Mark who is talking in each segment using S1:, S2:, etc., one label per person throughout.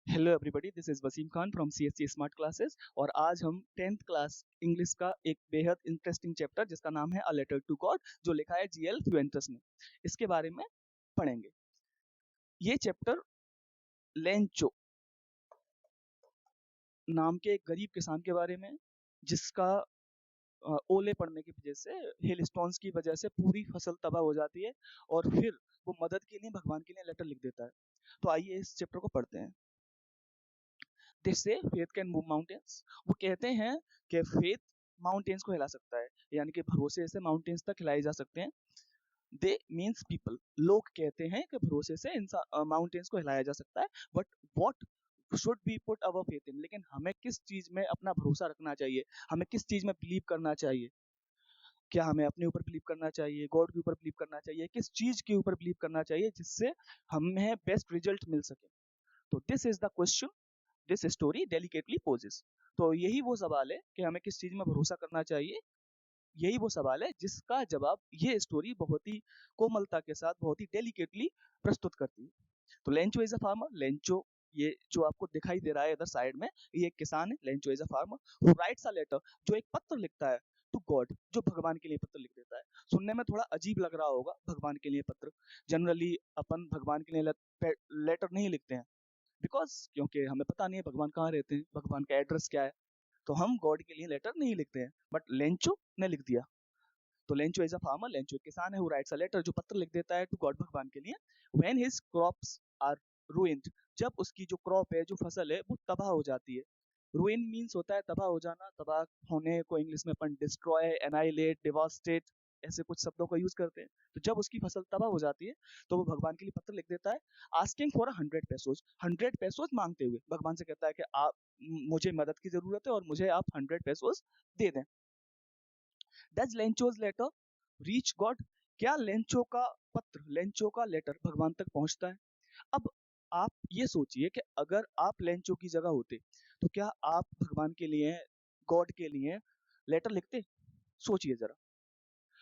S1: Hello everybody, this is Wasim Khan from CSC smart classes और आज हम 10th क्लास इंग्लिश का एक बेहद इंटरेस्टिंग चैप्टर जिसका नाम है अ लेटर टू गॉड जो लिखा है जीएल फ्यूएंटस ने, इसके बारे में पढ़ेंगे। ये चैप्टर लेंचो नाम के एक गरीब किसान के बारे में, जिसका ओले पड़ने की वजह से, हेल स्टोन्स की वजह से पूरी फसल तबाह हो जाती है और फिर वो मदद के लिए भगवान के लिए लेटर लिख देता है। तो आइए इस चैप्टर को पढ़ते हैं। They say faith can move mountains. वो कहते हैं कि फेथ माउंटेन्स को हिला सकता है, यानी कि भरोसे से माउंटेन्स तक हिलाए जा सकते हैं। दे मीन्स पीपल, लोग कहते हैं कि भरोसे से माउंटेन्स को हिलाया जा सकता है। But what should be put our faith in, लेकिन हमें किस चीज में अपना भरोसा रखना चाहिए, हमें किस चीज में बिलीव करना चाहिए। क्या हमें अपने ऊपर बिलीव करना चाहिए, गॉड के ऊपर बिलीव करना चाहिए, किस चीज के ऊपर बिलीव करना चाहिए जिससे हमें बेस्ट रिजल्ट मिल सके। तो this is the question this story delicately poses. तो यही वो सवाल है कि हमें किस चीज में भरोसा करना चाहिए, यही वो सवाल है जिसका जवाब ये स्टोरी बहुत ही कोमलता के साथ बहुत ही डेलिकेटली प्रस्तुत करती है। तो Lencho is a farmer. Lencho, ये जो आपको दिखाई दे रहा है इधर साइड में, ये एक किसान है। Lencho is a farmer who writes a letter, जो एक पत्र लिखता है, टू गॉड, जो भगवान के लिए पत्र लिख देता है। सुनने में थोड़ा अजीब लग रहा होगा, भगवान के लिए पत्र। जनरली अपन भगवान के लिए लेटर नहीं लिखते हैं, क्योंकि हमें पता नहीं है भगवान कहाँ रहते हैं, भगवान का एड्रेस क्या है, तो हम गॉड के लिए लेटर नहीं लिखते हैं। बट लेंचो ने लिख दिया। तो Lencho is a farmer, Lencho एक किसान है, हु राइट्स अ लेटर, जो पत्र लिख देता है टू गॉड, भगवान के लिए। When his crops are ruined, जब उसकी जो क्रॉप है, जो फसल है, वो तबाह हो जाती है। ruin मीन्स होता है तबाह हो जाना, तबाह होने को इंग्लिश में अपन डिस्ट्रॉय, एनाइलेट, डिवास्टेट ऐसे कुछ शब्दों का यूज करते हैं। तो जब उसकी फसल तबाह हो जाती है तो वो भगवान के लिए पत्र लिख देता है, आस्किंग फॉर 100 पेसोज, 100 पेसोज मांगते हुए भगवान से कहता है कि आप, मुझे मदद की जरूरत है और मुझे आप 100 पेसोज दे दें। Does Lencho's letter reach God, क्या लेंचो का पत्र, लेंचो का लेटर भगवान तक पहुंचता है। अब आप ये सोचिए कि अगर आप लेंचो की जगह होते तो क्या आप भगवान के लिए, गॉड के लिए लेटर लिखते। सोचिए जरा।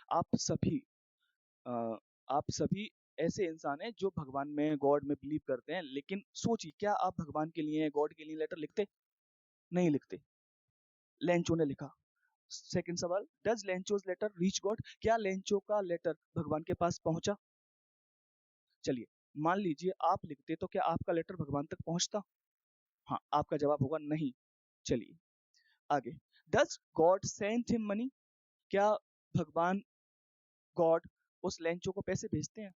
S1: आप सभी आप सभी ऐसे इंसान हैं जो भगवान में, गॉड में बिलीव करते हैं, लेकिन सोचिए क्या आप भगवान के लिए, गॉड के लिए लेटर लिखते। नहीं लिखते। लेंचो ने लिखा। सेकंड सवाल, does Lencho's letter reach God, क्या लेंचो का लेटर भगवान के पास पहुंचा। चलिए मान लीजिए आप लिखते तो क्या आपका लेटर भगवान तक पहुंचता। हाँ, आपका जवाब होगा नहीं। चलिए आगे, does God send him money, क्या भगवान, गॉड उस लेंचो को पैसे भेजते हैं।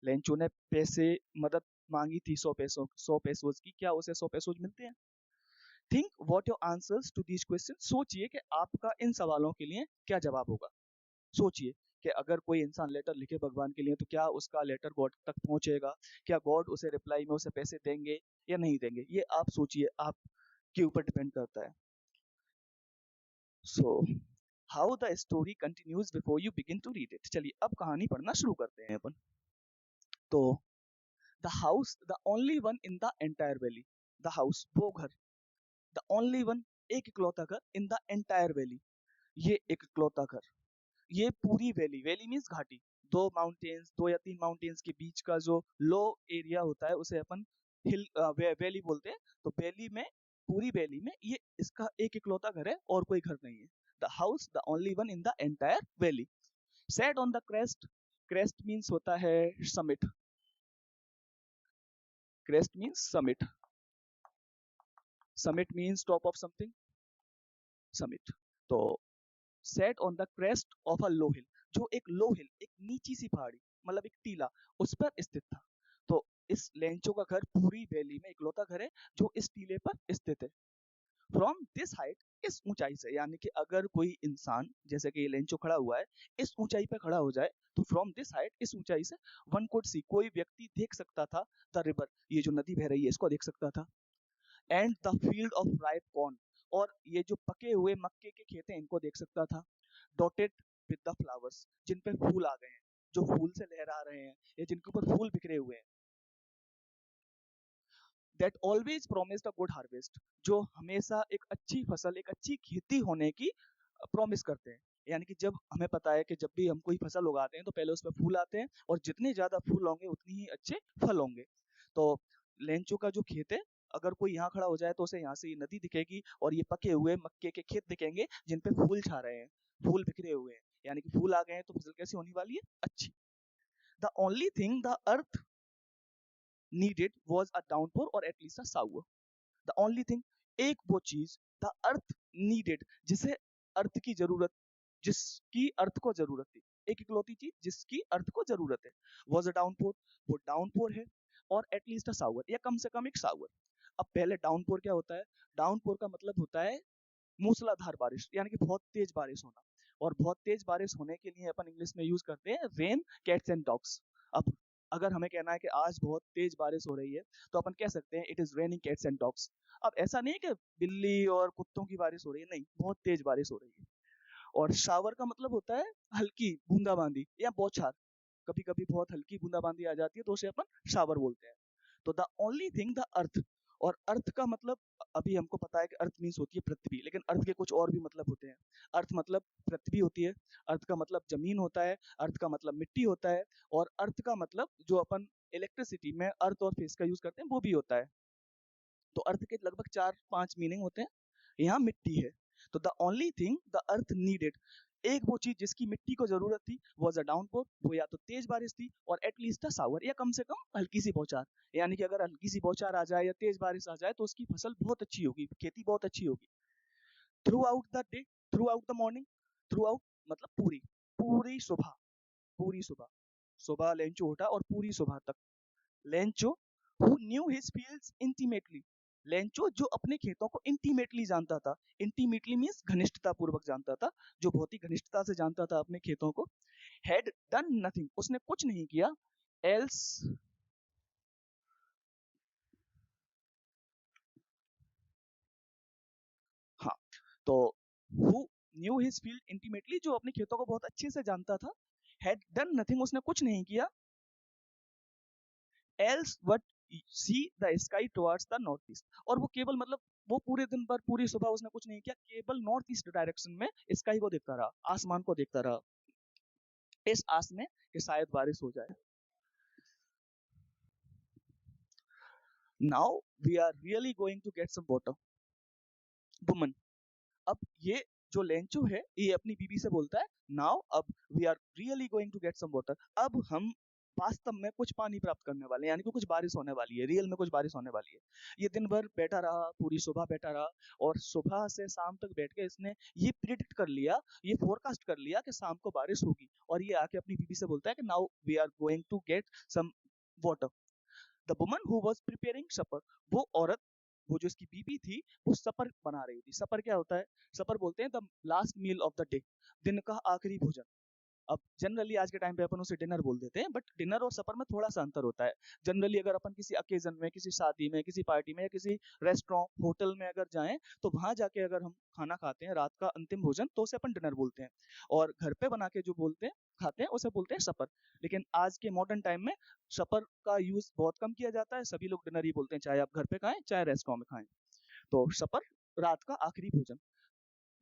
S1: लेंचो ने पैसे, मदद मांगी थी 100 पैसों की, क्या उसे 100 पैसों मिलते हैं। Think what your answers to these question, सोचिए कि आपका इन सवालों के लिए क्या जवाब होगा। सोचिए कि अगर कोई इंसान लेटर लिखे भगवान के लिए तो क्या उसका लेटर गॉड तक पहुंचेगा, क्या गॉड उसे रिप्लाई में उसे पैसे देंगे या नहीं देंगे। ये आप सोचिए, आपके ऊपर डिपेंड करता है। So how the story continues before you begin to read it, चलिए अब कहानी पढ़ना शुरू करते हैं अपन। तो the house the only one in the entire valley, the house वो घर, द ओनली वन एक इकलौता घर, इन द एंटायर वैली ये एक इकलौता घर, ये पूरी वैली, वैली मीन्स घाटी, दो माउंटेन्स, 2 या 3 माउंटेन्स के बीच का जो लो एरिया होता है उसे अपन हिल वैली बोलते हैं। तो वैली में, पूरी वैली में ये इसका एक इकलौता घर है और कोई घर नहीं है। The house the only one in the entire valley, set on the crest, crest means होता है summit, crest means summit, summit means top of something, summit. तो set on the crest of a low hill, जो एक लो हिल, एक नीची सी पहाड़ी, मतलब एक टीला, उस पर स्थित था। तो इस लेंचो का घर पूरी वैली में इकलौता घर है जो इस टीले पर स्थित है। फ्रॉम दिस हाइट, इस ऊंचाई से, यानी कि अगर कोई इंसान, जैसे कि ये लेंचो खड़ा हुआ है, इस ऊंचाई पर खड़ा हो जाए तो फ्रॉम दिस हाइट, इस ऊंचाई से, वन कुड सी, कोई व्यक्ति देख सकता था, द रिवर, ये जो नदी बह रही है इसको देख सकता था, and the field of ripe corn, और ये जो पके हुए मक्के के खेत हैं इनको देख सकता था, डॉटेड विद द फ्लावर्स, जिन पे फूल आ गए हैं, जो फूल से लहरा रहे हैं या जिनके ऊपर फूल बिखरे हुए हैं, that always promised a good harvest, जो हमेशा एक अच्छी फसल, एक अच्छी खेती होने की प्रॉमिस करते हैं। यानी कि जब हमें पता है कि जब भी हम कोई फसल उगाते हैं तो पहले उसमें फूल आते हैं और जितने ज्यादा फूल होंगे उतनी ही अच्छे फल होंगे। तो लेंचो का जो खेत है अगर कोई यहाँ खड़ा हो जाए तो उसे यहाँ से ये नदी दिखेगी और ये पके हुए मक्के के खेत दिखेंगे जिन पे फूल छा रहे हैं, फूल बिखरे हुए हैं, यानी कि फूल आ गए हैं तो फसल कैसी होने वाली है, अच्छी। The only thing the earth needed was a downpour or at least a shower. The only thing, एक वो चीज, the earth needed, जिसे अर्थ की जरूरत, जिसकी अर्थ को जरूरत थी, एक इकलौती चीज जिसकी अर्थ को जरूरत है, was a downpour, वो डाउनपोर है, और at least a shower, या कम से कम एक शावर। अब पहले डाउनपोर क्या होता है? डाउनपोर का मतलब होता है मूसलाधार बारिश, यानी कि बहुत तेज बारिश होना। और बहुत तेज बारिश होने के लिए अपन इंग्लिश में यूज करते हैं रेन, कैट्स एंड डॉग्स। अब अगर हमें कहना है कि आज बहुत तेज बारिश हो रही है तो अपन कह सकते हैं it is raining cats and dogs. अब ऐसा नहीं है कि बिल्ली और कुत्तों की बारिश हो रही है, नहीं, बहुत तेज बारिश हो रही है। और शावर का मतलब होता है हल्की बूंदाबांदी या बौछार, कभी कभी बहुत हल्की बूंदाबांदी आ जाती है तो उसे अपन शावर बोलते हैं। तो the only thing the earth, और अर्थ का मतलब अभी हमको पता है कि अर्थ मीन्स होती है पृथ्वी, लेकिन अर्थ के कुछ और भी मतलब होते हैं। अर्थ मतलब पृथ्वी होती है, अर्थ का मतलब जमीन होता है, अर्थ का मतलब मिट्टी होता है, और अर्थ का मतलब जो अपन इलेक्ट्रिसिटी में अर्थ और फेस का यूज करते हैं वो भी होता है। तो अर्थ के लगभग 4-5 मीनिंग होते हैं, यहाँ मिट्टी है। तो the only thing the earth needed, एक वो चीज जिसकी मिट्टी को जरूरत थी, वॉज अ डाउनपोर, वो या तो तेज बारिश थी, और एटलीस्ट अ सावर, या कम से कम हल्की सी बौछार। यानी कि अगर हल्की सी बौछार आ जाए या तेज बारिश आ जाए तो उसकी फसल बहुत अच्छी होगी, खेती बहुत अच्छी होगी। Through out the day, through out the morning, through out मतलब पूरी, पूरी सुबह, पूरी सुबह, सुबह लेंचो उठा और पूरी सुबह तक। Lencho who knew his fields intimately, Lencho जो अपने खेतों को इंटीमेटली जानता था, इंटीमेटली मीन्स घनिष्ठता पूर्वक जानता था, जो बहुत ही घनिष्ठता से जानता था अपने खेतों को। हैड डन नथिंग, उसने कुछ नहीं किया, एल्स, हाँ, तो who knew his field intimately, जो अपने खेतों को बहुत अच्छे से जानता था, हैड डन नथिंग, उसने कुछ नहीं किया, else but see the sky towards the north east, और वो केवल मतलब वो पूरे दिन भर पूरी सुबह उसने कुछ नहीं किया, केवल नॉर्थ ईस्ट डायरेक्शन में स्काई को देखता रहा, आसमान को देखता रहा, इस आस में कि शायद बारिश हो जाए। Now we are really going to get some water, woman, अब ये जो लेंचो है ये अपनी बीबी से बोलता है, नाउ अब we are really going to get some water, अब हम वास्तव में कुछ पानी प्राप्त करने वाले हैं, यानी कि कुछ बारिश होने वाली है, रियल में कुछ बारिश होने वाली है। ये दिन भर बैठा रहा, पूरी सुबह बैठा रहा, और सुबह से शाम तक बैठ के इसने ये प्रिडिक्ट कर लिया, ये फोरकास्ट कर लिया कि शाम को बारिश होगी, और ये आके अपनी बीबी से बोलता है कि now we are going to get some water. The woman who was preparing supper, वो औरत, वो जो इसकी बीबी थी, वो सपर बना रही थी। सपर क्या होता है? सपर बोलते हैं the last meal of the day, दिन का आखिरी भोजन। अब जनरली आज के टाइम पे अपन उसे डिनर बोल देते हैं, बट डिनर और सपर में थोड़ा सा अंतर होता है। जनरली अगर अपन किसी अकेजन में, किसी शादी में, किसी पार्टी में, या किसी रेस्टोरेंट होटल में अगर जाएं तो वहां जाके अगर हम खाना खाते हैं, रात का अंतिम भोजन, तो उसे अपन डिनर बोलते हैं। और घर पे बना के जो बोलते हैं, खाते हैं, उसे बोलते हैं सपर। लेकिन आज के मॉडर्न टाइम में सपर का यूज बहुत कम किया जाता है, सभी लोग डिनर ही बोलते हैं, चाहे आप घर पे खाएं चाहे रेस्टोरेंट में खाएं। तो सपर रात का आखिरी भोजन,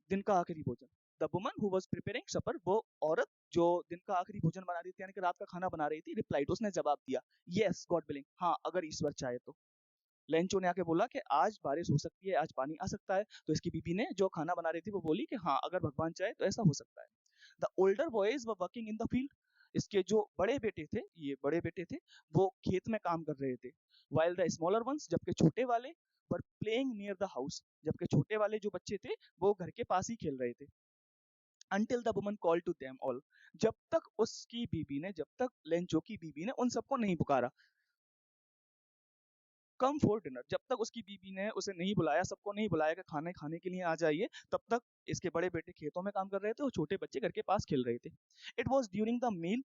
S1: दिन का आखिरी भोजन। The woman who was preparing supper, वो औरत जो दिन का आखिरी भोजन बना रही थी, यानी कि रात का खाना बना रही थी, रिप्लाइड, उसने जवाब दिया, यस गॉड विलिंग, हाँ अगर ईश्वर चाहे तो। लेंचो ने आके बोला कि आज बारिश हो सकती है, आज पानी आ सकता है। तो इसकी बीबी ने जो खाना बना रही थी वो बोली कि हाँ अगर भगवान चाहे तो ऐसा हो सकता है। The older boys were working in the field, इसके जो बड़े बेटे थे, ये बड़े बेटे थे, वो खेत में काम कर रहे थे। वाइल द स्मॉलर वंस, जबकि छोटे वाले, were playing near the house, जबकि छोटे वाले जो बच्चे थे वो घर के पास ही खेल रहे थे। Until the woman called to them all, जब तक उसकी बीबी ने, जब तक लेंचो की बीबी ने उन सबको नहीं पुकारा, कम फॉर डिनर, जब तक उसकी बीबी ने उसे नहीं बुलाया, सबको नहीं बुलाया कि खाने खाने के लिए आ जाइए, तब तक इसके बड़े बेटे खेतों में काम कर रहे थे और छोटे बच्चे घर के पास खेल रहे थे। It was during the meal,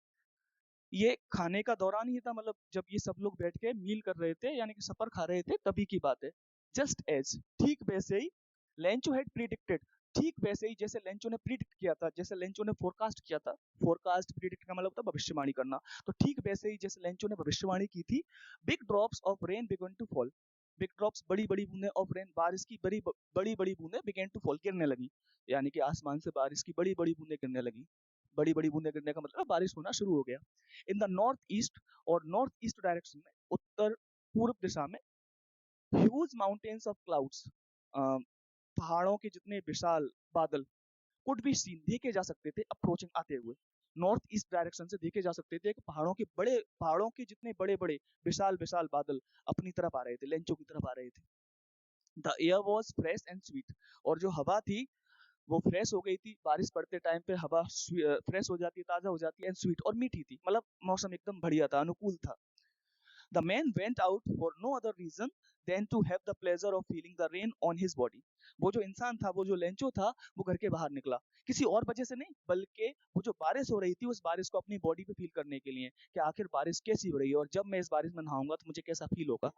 S1: ये खाने का दौरान ही था, मतलब जब ये सब लोग बैठ के मील कर रहे थे, यानी कि सफर खा रहे थे, तभी की बात है। जस्ट एज, ठीक वैसे ही, लेंचो हैड प्रिडिक्टेड, ठीक वैसे ही जैसे लेंचो ने प्रिडिक्ट किया था, जैसे लेंचो ने फोरकास्ट किया था। फोरकास्ट, प्रिडिक्ट का मतलब होता है भविष्यवाणी करना। तो ठीक वैसे ही जैसे लेंचो ने भविष्यवाणी की थी, big drops of rain began to fall, big drops, बड़ी बड़ी बूंदें, ऑफ रेन, बारिश की बड़ी बड़ी बड़ी बूंदें, बिगन टू फॉल, गिरने लगी, यानी कि आसमान से बारिश की बड़ी बड़ी बूंदें गिरने लगी। बड़ी बड़ी बूंदें गिरने का मतलब बारिश होना शुरू हो गया। इन द नॉर्थ ईस्ट, और नॉर्थ ईस्ट डायरेक्शन में, उत्तर पूर्व दिशा में, ह्यूज माउंटेन्स ऑफ क्लाउड्स, पहाड़ों के जितने विशाल बादल, कुड बी सीन, देखे जा सकते थे अप्रोचिंग, आते हुए नॉर्थ ईस्ट डायरेक्शन से देखे जा सकते थे कि पहाड़ों के जितने बड़े बड़े विशाल विशाल बादल अपनी तरफ आ रहे थे, लेंचो की तरफ आ रहे थे। The air was fresh and sweet, और जो हवा थी वो फ्रेश हो गई थी, बारिश पड़ते टाइम पे हवा फ्रेश हो जाती है, ताजा हो जाती है, एंड स्वीट, और मीठी थी, मतलब मौसम एकदम बढ़िया था, अनुकूल था। The man went out for no other reason than to have the pleasure of feeling the rain on his body. वो जो इंसान था, वो जो लेंचो था, वो घर के बाहर निकला किसी और वजह से नहीं, बल्कि वो जो बारिश हो रही थी उस बारिश को अपनी बॉडी पे फील करने के लिए, कि आखिर बारिश कैसी हो रही है और जब मैं इस बारिश में नहाऊंगा तो मुझे कैसा फील होगा।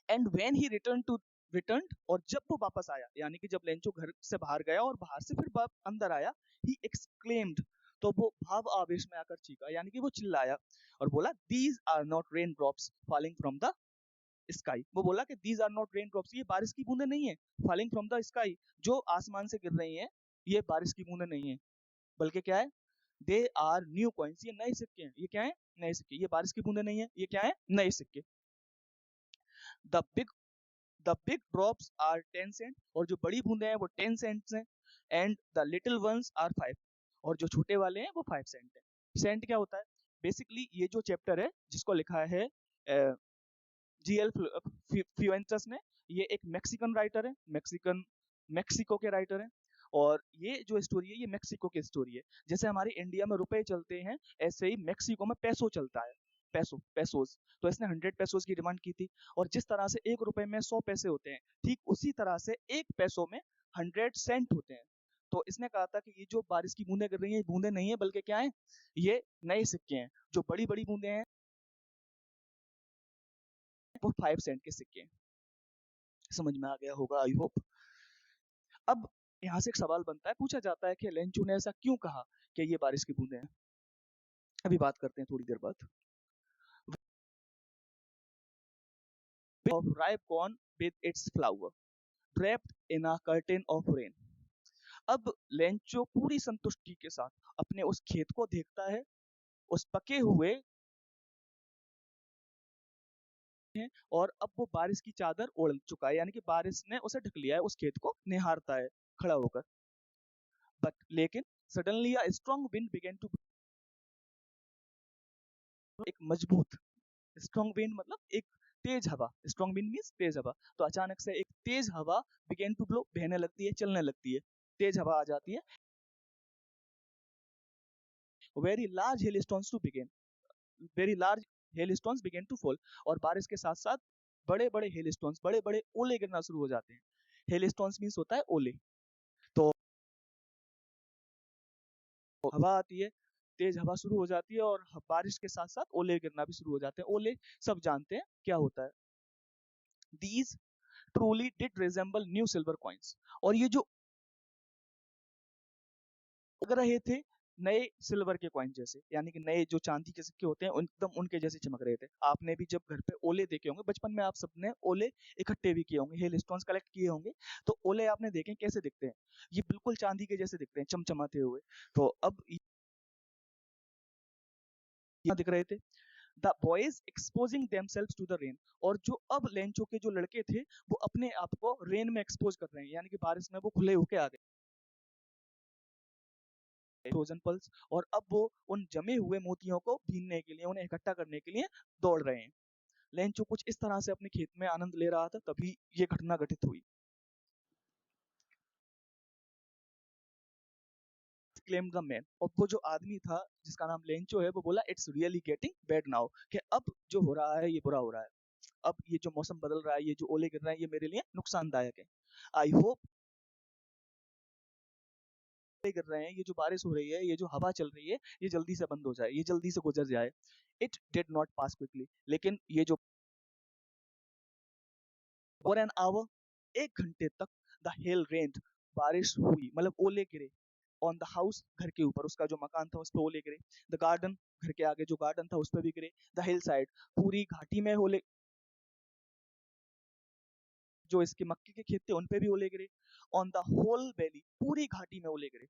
S1: एंड व्हेन ही रिटर्न, और जब वो वापस आया, यानी कि जब लेंचो घर से बाहर गया और बाहर से फिर अंदर आया, ही एक्सक्लेम्ड, तो वो भाव आवेश में आकर चीखा, यानी कि वो चिल्लाया और बोला, these are not rain drops falling from the sky. वो बोला कि these are not rain drops, ये बारिश की बूंदे नहीं है, फॉलिंग फ्रॉम द स्काई, जो आसमान से गिर रही हैं, ये बारिश की बूंदे नहीं है, बल्कि क्या है, दे आर न्यू कॉइन्स, ये नए सिक्के हैं। ये क्या है, नए सिक्के। ये बारिश की बूंदे नहीं है, ये क्या है, नए सिक्के। The big the big drops are 10 cent, और जो बड़ी बूंदे हैं वो 10 सेंट्स हैं, and the little ones are 5, और जो छोटे वाले हैं वो 5 सेंट हैं। सेंट क्या होता है? बेसिकली ये जो चैप्टर है जिसको लिखा है जीएल फ्यूएंटस ने, ये एक मैक्सिकन राइटर है, मैक्सिको के राइटर हैं, और ये जो स्टोरी है ये मैक्सिको की स्टोरी है। जैसे हमारे इंडिया में रुपए चलते हैं, ऐसे ही मैक्सिको में पैसो चलता है, पैसोस। तो इसने 100 पैसोस की डिमांड की थी, और जिस तरह से 1 रुपए में 100 पैसे होते हैं, ठीक उसी तरह से 1 पैसों में 100 सेंट होते हैं। तो इसने कहा था कि ये जो बारिश की बूंदें गिर रही हैं, ये बूंदें नहीं है, बल्कि क्या है, ये नए सिक्के हैं। जो बड़ी बड़ी बूंदें हैं वो 5 सेंट के सिक्के हैं। समझ में आ गया होगा, आई होप। अब यहाँ से एक सवाल बनता है, पूछा जाता है कि लेंचू ने ऐसा क्यों कहा कि ये बारिश की बूंदें हैं। अभी बात करते हैं थोड़ी देर बाद। Of ripe corn with its flour wrapped in a curtain of rain. अब लेंचो पूरी संतुष्टि के साथ अपने उस खेत को देखता है, उस पके हुए हैं, और अब वो बारिश की चादर ओढ़ चुका है, यानी कि बारिश ने उसे ढक लिया है, उस खेत को निहारता है खड़ा होकर। बट लेकिन suddenly a strong wind began to, एक मजबूत, स्ट्रॉन्ग विंड मतलब एक तेज हवा, स्ट्रॉन्ग विंड मींस तेज हवा, तो अचानक से एक तेज हवा बिगेन टू ब्लो, बहने लगती है, चलने लगती है, तेज हवा आ जाती है। Very large hail stones to began, very large hail stones began to fall, और बारिश के साथ साथ बड़े बड़े हेल स्टोन्स, बड़े बड़े ओले गिरना शुरू हो जाते हैं। हेल स्टोन्स मीन्स होता है ओले। तो हवा आती है, तेज हवा शुरू हो जाती है, और बारिश के साथ साथ ओले गिरना भी शुरू हो जाते हैं। ओले सब जानते हैं क्या होता है। These truly did resemble new silver coins, और ये जो लग रहे थे नए सिल्वर के कॉइन जैसे, यानी कि नए जो चांदी के सिक्के होते हैं एकदम उनके जैसे चमक रहे थे। आपने भी जब घर पे ओले देखे होंगे, बचपन में आप सबने ओले इकट्ठे भी किए होंगे, हेल स्टोन्स कलेक्ट किए होंगे, तो ओले आपने देखे कैसे दिखते हैं, ये बिल्कुल चांदी के जैसे दिखते हैं, चमचमाते हुए। तो अब यहाँ दिख रहे थे, the boys exposing themselves to the rain, और जो अब लेंचो के जो लड़के थे वो अपने आप को रेन में एक्सपोज कर रहे हैं, यानी कि बारिश में वो खुले होके आ गए, फ्रोजन पल्स, और अब वो उन जमे हुए मोतियों को भीनने के लिए, उन्हें इकट्ठा करने के लिए दौड़ रहे हैं। लेंचो कुछ इस तरह से अपने खेत में आनंद ले रहा था, तभी ये घटना घटित हुई। क्लेम द मैन, और वो जो आदमी था जिसका नाम लेंचो है, वो बोला, it's really getting bad now, कि अब जो हो रहा है ये बुरा हो रहा है, अब ये जो मौसम बदल रहा है, ये जो ओले गिर रहे हैं, ये मेरे लिए नुकसानदायक है। आई होप गिर रहे हैं, ये जो बारिश हो रही है, ये जो हवा चल रही है, ये जल्दी से बंद हो जाए, ये जल्दी से गुजर जाए। It did not pass quickly, लेकिन ये जो फॉर एन आवर, 1 घंटे तक, द हेल रेन्ड, बारिश हुई, मतलब ओले गिरे, ऑन द हाउस, घर के ऊपर, उसका जो मकान था उस पर ओले गिरे, द गार्डन, घर के आगे जो गार्डन था उस पर भी गिरे, द हिल साइड, पूरी घाटी में ओले, जो इसके मक्के के खेत थे उन पे भी ओले गिरे, ऑन द होल वैली, पूरी घाटी में ओले गिरे।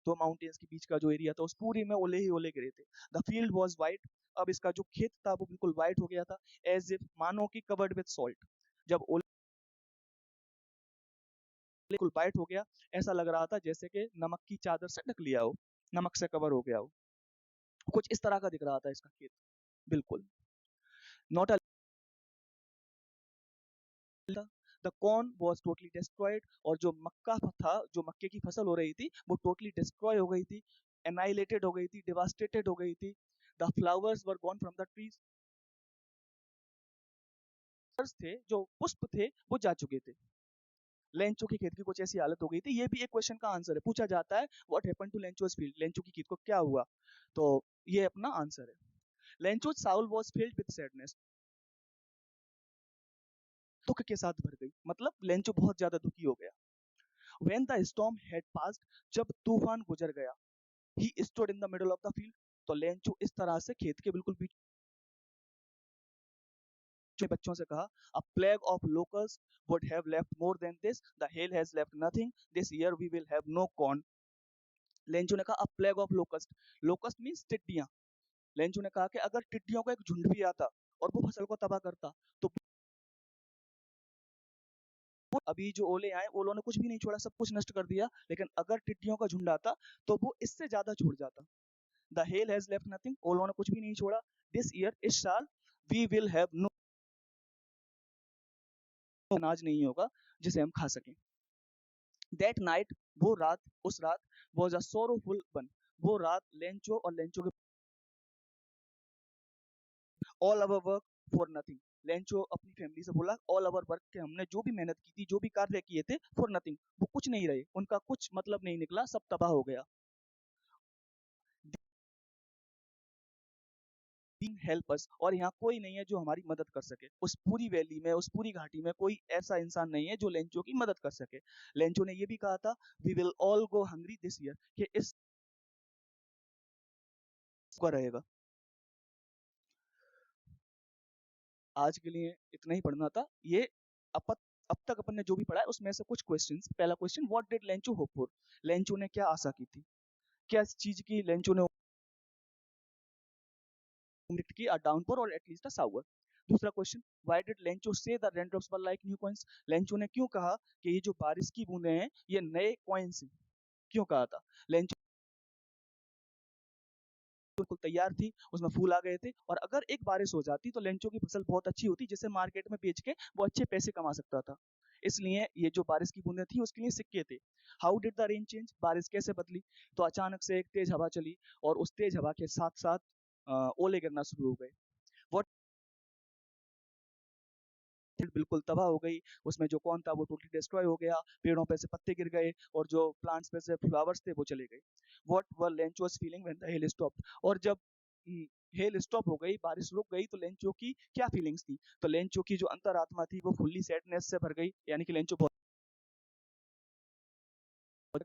S1: दो माउंटेन्स के बीच का जो एरिया था उस पूरी में ओले ही ओले गिरे थे। द फील्ड वॉज वाइट, अब इसका जो खेत था वो बिल्कुल वाइट हो गया था, एज इफ मानो की कवर्ड विद सॉल्ट। जब ओले बिल्कुल वाइट हो गया, ऐसा लग रहा था जैसे कि नमक की चादर से ढक लिया हो, नमक से कवर हो गया हो, कुछ इस तरह का दिख रहा था इसका खेत। बिल्कुल not a the corn was totally destroyed, और जो मक्का था, जो मक्के की फसल हो रही थी वो टोटली डिस्ट्रॉय हो गई थी, एनाइलेटेड हो गई थी, डिवास्टेटेड हो गई थी। The flowers were gone from the trees, थे जो पुष्प थे वो जा चुके थे। लेंचो की खेत की कुछ ऐसी हालत हो गई थी। ये भी एक क्वेश्चन का आंसर है, पूछा जाता है what happened to Lencho's field, Lencho की खेत को क्या हुआ, तो ये अपना आंसर है। Lencho Saul was filled with sadness, दुख के साथ भर गई, मतलब लेंचो बहुत ज्यादा दुखी हो गया। When the storm had passed, जब तूफान गुजर गया, he stood in the middle of the field, तो लेंचो इस तरह से खेत के बिल्कुल बीच में बच्चों से कहा, a plague of locust would have left more than this, the hail has left nothing, this year we will have no corn। Lencho ने कहा, a plague of locust, locust means टिड्डियां। लेंचो ने कहा कि अगर टिड्डियों का एक झुंड भी आता और वो फसल को तबाह करता, तो अभी जो ओले आए, ओलों ने कुछ भी नहीं छोड़ा, सब कुछ नष्ट कर दिया, लेकिन अगर टिड्डियों का झुंड आता तो वो इससे ज्यादा छोड़ जाता। The hell has left nothing, ओलों ने कुछ भी नहीं छोड़ा, दिस ईयर, इस साल, वी विल हैव नो, अनाज नहीं होगा जिसे हम खा सकें। दैट नाइट, वो रात, उस रात, वाज अ सोरोफुल वन, वो रात लेंचो और लेंचो के all our work for nothing, Lencho अपनी फैमिली से बोला, ऑल अवर वर्क, के हमने जो भी मेहनत की थी, जो भी कार्य किए थे, फॉर नथिंग, वो कुछ नहीं रहे, उनका कुछ मतलब नहीं निकला, सब तबाह हो गया। हेल्प अस, और यहाँ कोई नहीं है जो हमारी मदद कर सके, उस पूरी वैली में, उस पूरी घाटी में कोई ऐसा इंसान नहीं है जो लेंचो की मदद कर सके। लेंचो ने ये भी कहा था, we will all go hungry this year, कि इस का रहेगा। आज के लिए इतना ही पढ़ना था ये। अब अब तक अपन ने जो भी पढ़ा है उसमें से कुछ क्वेश्चंस। पहला question, what did Lencho hope for, Lencho ने क्या आशा की थी, क्या चीज की लेंचो ने उम्मीद की, अ डाउनपोर और एटलीस्ट अ शावर। दूसरा क्वेश्चन, व्हाई डिड लेंचो से the raindrops were like new coins, Lencho ने क्यों कहा कि ये जो बारिश की बूंदें हैं ये नए कॉइंस हैं, क्यों कहा था। लेंचो बिल्कुल तैयार थी, उसमें फूल आ गए थे, और अगर एक बारिश हो जाती तो लेंचो की फसल बहुत अच्छी होती, जिसे मार्केट में बेच के वो अच्छे पैसे कमा सकता था। इसलिए ये जो बारिश की बूंदें थी उसके लिए सिक्के थे। How did the rain change, बारिश कैसे बदली, तो अचानक से एक तेज हवा चली, और उस तेज हवा के साथ साथ ओले गिरना शुरू हो गए। वो बिल्कुल तबाह हो गई, उसमें जो कौन था वो टोटली डिस्ट्रॉय हो गया, पेड़ों पे से पत्ते गिर गए, और जो प्लांट्स पे से फ्लावर्स थे वो चले गए। What were Lencho's feeling when the hail stopped, और जब हेल स्टॉप हो गई, बारिश रुक गई, तो लेंचो की क्या फीलिंग्स थी, तो लेंचो की जो अंतरात्मा थी वो फुल्ली सैडनेस से भर गई, यानी कि लेंचो बहुत,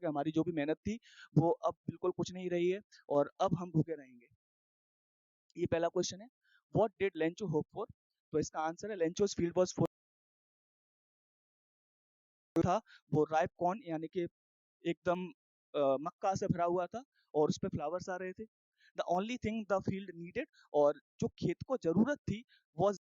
S1: हमारी जो भी मेहनत थी वो अब बिल्कुल कुछ नहीं रही है, और अब हम भूखे रहेंगे। ये पहला क्वेश्चन है, what did Lencho hope for, तो इसका आंसर है, लेंचोस फील्ड वाज था वो राइप कॉर्न, यानी कि एकदम मक्का से भरा हुआ था, और उस पे फ्लावर्स आ रहे थे। The only thing the field needed, और जो खेत को जरूरत थी was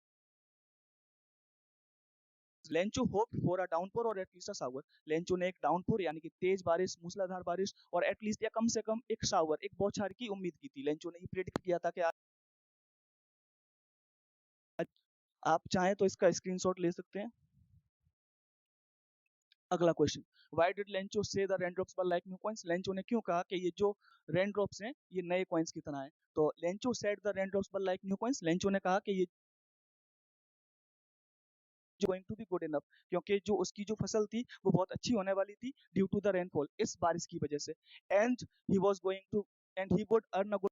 S1: Lencho hope for a downpour और एटलीस्ट अ शावर, लेंचो ने एक डाउनपोर यानी कि तेज बारिश, मूसलाधार बारिश, और एटलीस्ट या कम से कम एक शावर, एक बौछार की उम्मीद की थी। लेंचो ने ही प्रेडिक्ट किया था कि आप चाहें तो इसका स्क्रीनशॉट ले सकते हैं। अगला क्वेश्चन, व्हाई डिड लेंचो से the raindrops were like new coins, Lencho ने क्यों कहा कि ये जो रेनड्रॉप्स हैं ये नए कॉइंस की तरह हैं, तो Lencho said the raindrops were like new coins, Lencho ने कहा कि ये going to be good enough, क्योंकि जो उसकी जो फसल थी वो बहुत अच्छी होने वाली थी, ड्यू टू द रेनफॉल, इस बारिश की वजह से, and he was going to, and he would earn a good,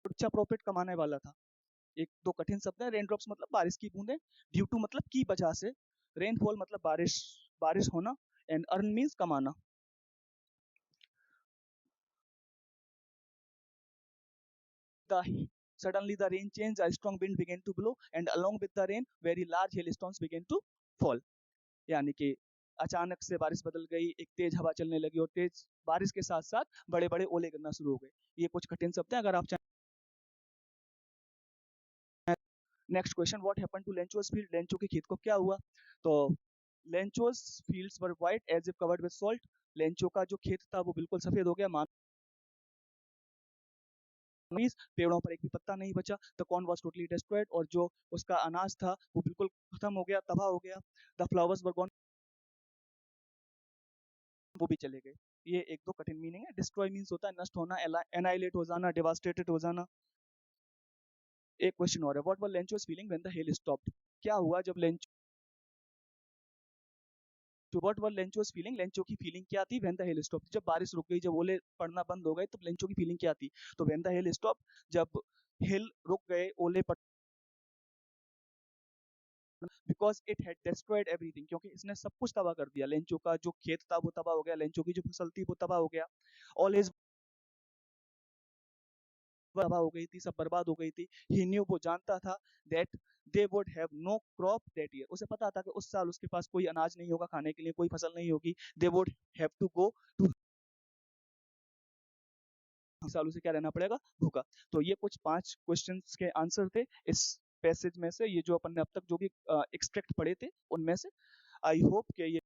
S1: अच्छा प्रॉफिट कमाने वाला था। एक दो कठिन शब्द है, रेनड्रॉप्स मतलब बारिश की बूंदें, ड्यू टू मतलब की वजह से, रेनफॉल मतलब बारिश, बारिश होना, एंड अर्न मींस कमाना। The suddenly the rain changed, a strong wind began to blow, and along with the rain, very large hailstones began to fall। यानी कि अचानक से बारिश बदल गई, एक तेज हवा चलने लगी और तेज बारिश के साथ साथ बड़े बड़े ओले गिरना शुरू हो गए। ये कुछ कठिन शब्द हैं, अगर आप चाहें। Next question, what happened to Lencho's field? Lencho के खेत को क्या हुआ? तो Lencho's fields were white as if covered with salt. Lencho का जो खेत था वो बिल्कुल सफेद हो गया, पेड़ों पर एक भी पत्ता नहीं बचा। The corn was totally destroyed, और जो उसका अनाज था वो बिल्कुल खत्म हो गया, तबाह हो गया। द फ्लावर्स वर गॉन, वो भी चले गए। ये एक दो कठिन मीनिंग है। डिस्ट्रॉय मीन्स होता है नष्ट होना, एनाइलेट हो जाना, डेवास्टेटेड हो जाना। एक क्वेश्चन और है, what were Lencho's feeling when the hail stopped? क्या हुआ जब Lencho, what were Lencho's feeling? Lencho की फीलिंग क्या थी व्हेन द हेल स्टॉप्ड? जब बारिश रुक गई, जब ओले पड़ना बंद हो गए, तब लेंचो की फीलिंग क्या थी? तो व्हेन द हेल स्टॉप, जब हिल रुक गए, ओले पड़, because it had destroyed everything, क्योंकि इसने सब कुछ तबाह कर दिया। लेंचो का जो खेत था वो तबाह हो गया, लेंचो की जो फसल थी वो तबाह हो गया, ऑल हिज तबाह हो गई थी, सब बर्बाद हो गई थी। ही न्यू, वो जानता था, that they would have no crop that year, उसे पता था कि उस साल उसके पास कोई अनाज नहीं होगा, खाने के लिए कोई फसल नहीं होगी। They would have to go to, साल उसे क्या रहना पड़ेगा? भूखा। तो ये कुछ 5 क्वेश्चंस के आंसर थे इस पैसेज में से, ये जो अपन ने अब तक जो भी एक्सट्रैक्ट पढ़े थे उनमें से। आई होप कि ये